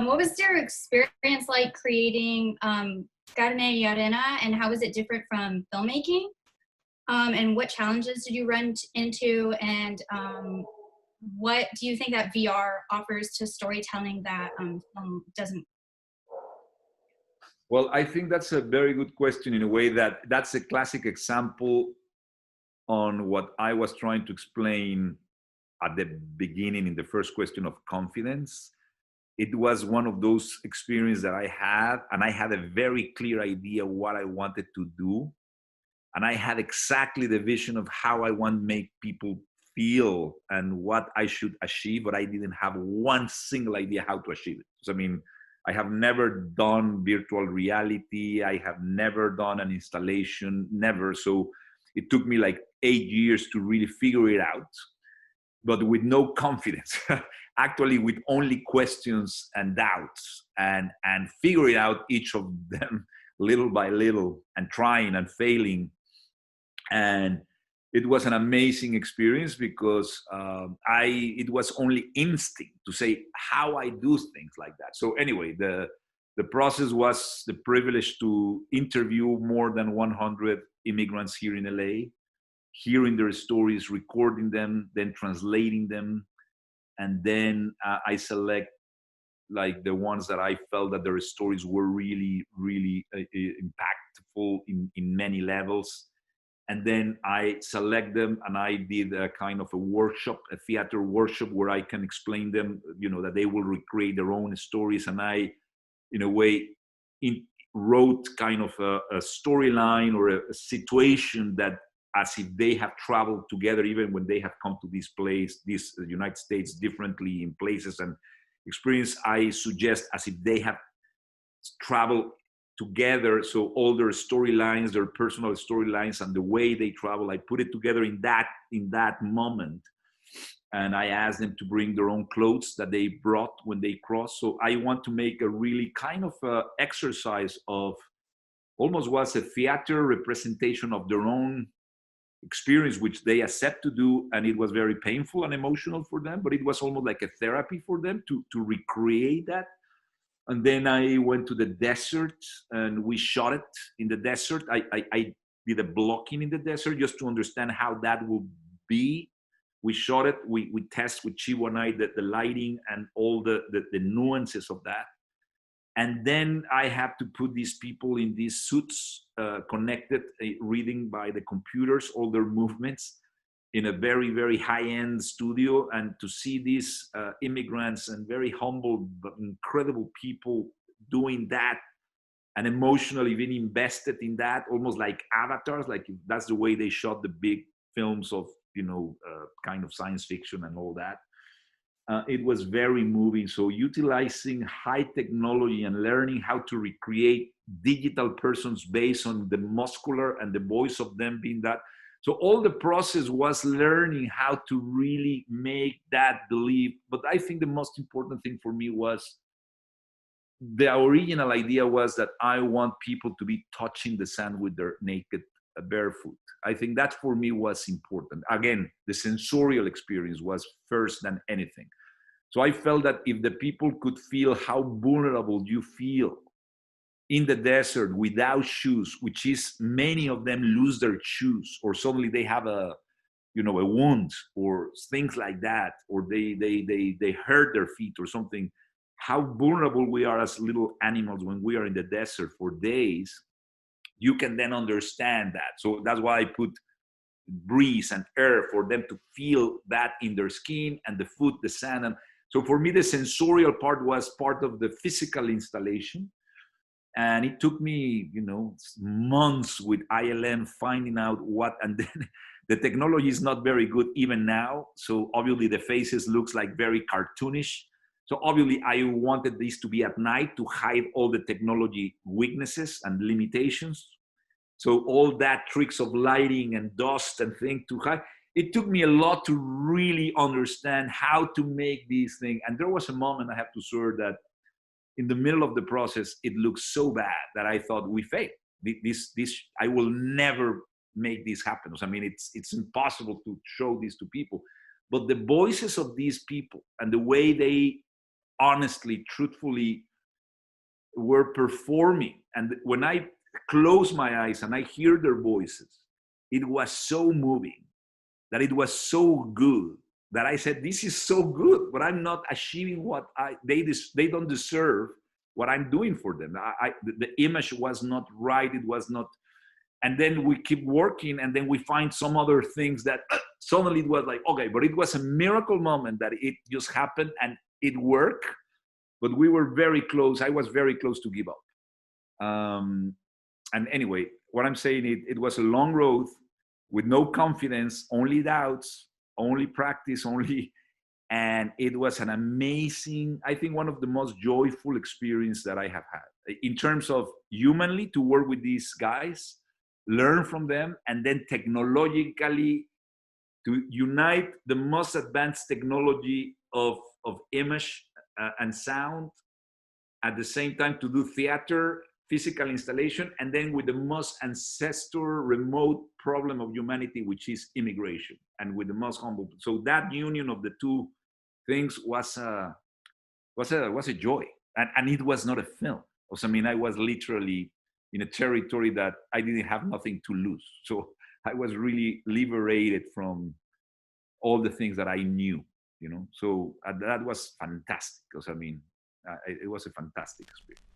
what was your experience like creating Carne y Arena, and how was it different from filmmaking? And what challenges did you run into? And what do you think that VR offers to storytelling that film doesn't? Well, I think that's a very good question in a way that's a classic example on what I was trying to explain at the beginning in the first question of confidence. It was one of those experiences that I had, and I had a very clear idea what I wanted to do. And I had exactly the vision of how I want to make people feel and what I should achieve, but I didn't have one single idea how to achieve it. So, I mean, I have never done virtual reality. I have never done an installation, never. So it took me like 8 years to really figure it out, but with no confidence, actually with only questions and doubts, and figuring out each of them little by little and trying and failing. And it was an amazing experience because it was only instinct to say how I do things like that. So anyway, the process was the privilege to interview more than 100 immigrants here in LA, hearing their stories, recording them, then translating them. And then I select like the ones that I felt that their stories were really, really impactful in many levels. And then I select them, and I did a kind of a workshop, a theater workshop, where I can explain them, you know, that they will recreate their own stories. And I, in a way, wrote kind of a storyline or a situation that as if they have traveled together, even when they have come to this place, this United States, differently in places and experience, I suggest as if they have traveled together. So all their storylines, their personal storylines, and the way they travel, I put it together in that moment. And I asked them to bring their own clothes that they brought when they crossed. So I want to make a really kind of exercise of, almost was a theater representation of their own experience, which they accept to do. And it was very painful and emotional for them, but it was almost like a therapy for them to recreate that. And then I went to the desert and we shot it in the desert. I did a blocking in the desert just to understand how that would be. We shot it, we test with Chivo and I the lighting and all the nuances of that. And then I have to put these people in these suits, connected, reading by the computers, all their movements in a very, very high-end studio. And to see these immigrants and very humble, but incredible people doing that and emotionally being invested in that, almost like avatars, like that's the way they shot the big films of, you know, kind of science fiction and all that. It was very moving. So utilizing high technology and learning how to recreate digital persons based on the muscular and the voice of them being that. So all the process was learning how to really make that believe. But I think the most important thing for me was the original idea was that I want people to be touching the sand with their naked barefoot. I think that for me was important. Again, the sensorial experience was first than anything. So I felt that if the people could feel how vulnerable you feel in the desert without shoes, which is many of them lose their shoes, or suddenly they have a wound or things like that, or they hurt their feet or something, how vulnerable we are as little animals when we are in the desert for days. You can then understand that. So that's why I put breeze and air for them to feel that in their skin, and the food, the sand. And so for me, the sensorial part was part of the physical installation. And it took me, months with ILM finding out what, and then the technology is not very good even now. So obviously the faces looks like very cartoonish. So obviously I wanted this to be at night to hide all the technology weaknesses and limitations. So all that tricks of lighting and dust and thing to hide. It took me a lot to really understand how to make these things. And there was a moment, I have to swear, that in the middle of the process, it looked so bad that I thought we failed. I will never make this happen. I mean, it's impossible to show this to people. But the voices of these people and the way they honestly, truthfully were performing. And when I close my eyes and I hear their voices, it was so moving, that it was so good, that I said, this is so good, but I'm not achieving what they don't deserve what I'm doing for them. The image was not right. It was not. And then we keep working, and then we find some other things that suddenly it was like, okay, but it was a miracle moment that it just happened and it worked. But we were very close. I was very close to give up. And anyway, what I'm saying, it was a long road with no confidence, only doubts, only practice, and it was an amazing, I think one of the most joyful experience that I have had in terms of humanly to work with these guys, learn from them, and then technologically to unite the most advanced technology of image and sound at the same time, to do theater, physical installation, and then with the most ancestor remote problem of humanity, which is immigration, and with the most humble. So that union of the two things was a joy, and it was not a film. Also, I mean, I was literally in a territory that I didn't have nothing to lose. So I was really liberated from all the things that I knew, you know. So that was fantastic. Because I mean, it was a fantastic experience.